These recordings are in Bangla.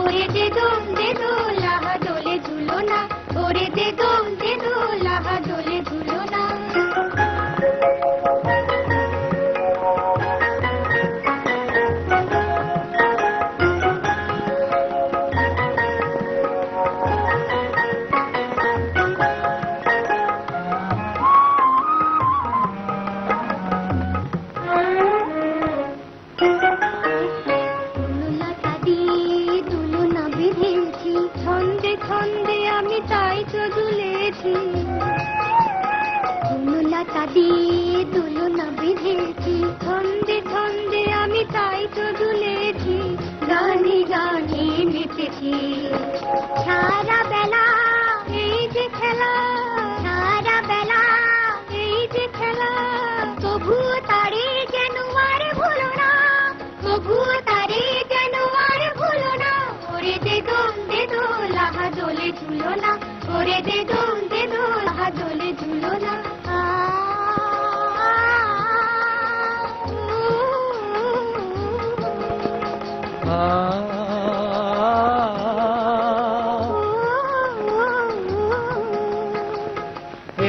ওরে দে দোল আহা দোলে ঝুলো না, ওরে দে দোল আহা দোলে ঝুলো না। ছন্দে ছন্দে আমি তাই তো দুলেছি, লতা দিয়ে দুলনা বেঁধেছি, ছন্দে ছন্দে আমি তাই তো দুলেছি, গানে গানে মেতেছি। সারা বেলা এই যে খেলা, সারা বেলা এই যে খেলা, তবুও তারে যেন আর ভুলো না, তবুও তারে যেন আর ভুলো না। ওরে দে দোল আহা দোলে ঝুলো না, ওরে দে দোল আহা দোলে ঝুলো না।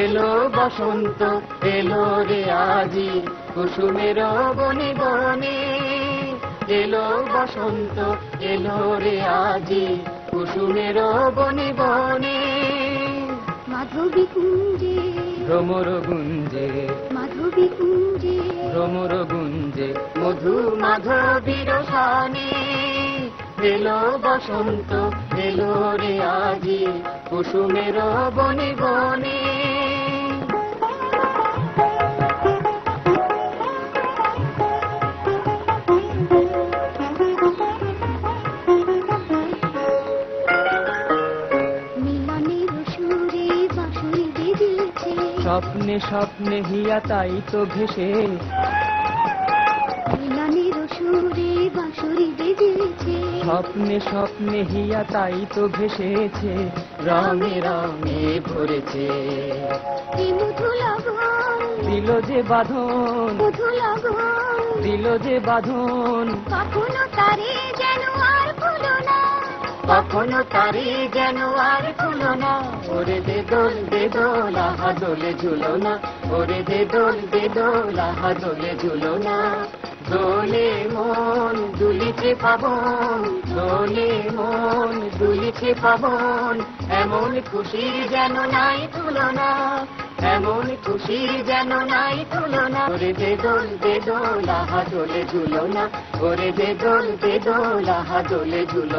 এলো বসন্ত এলো রে আজি কুসুমের বনে বনে, এলো বসন্ত এলো রে আজি কুসুমের বনে বনে। মাধবী কুঞ্জে ভ্রমর গুঞ্জে, মাধবী কুঞ্জে ভ্রমর গুঞ্জে, মধু মাধবীর সানে। এলো বসন্ত এলো রে আজি কুসুমের বনে বনে। স্বপ্নে স্বপ্নে হিয়া তাই তো ভেসে, মিলনের সুরে বাঁশুরি বেজেছে, স্বপ্নে স্বপ্নে হিয়া তাই তো ভেসেছে, রঙে রঙে ভরেছে। মধু লগন দিল যে বাঁধন, মধু লগন দিল যে বাঁধন, কখনো তারে যেন আর ভুলো না, কখনো তারে যেন আর ভুলো না। ওরে দে দোল আহা দোলে ঝুলো না, ওরে দে দোল আহা দোলে ঝুলো না। দোলে মন দুলিছে পাবন, দোলে মন দুলিছে পাবন, এমন খুশির যেন নাই তুলনা, এমন খুশির যেন নাই তুলনা। ওরে দে দোল আহা দোলে ঝুলো না, ওরে দে দোল আহা দোলে ঝুলো।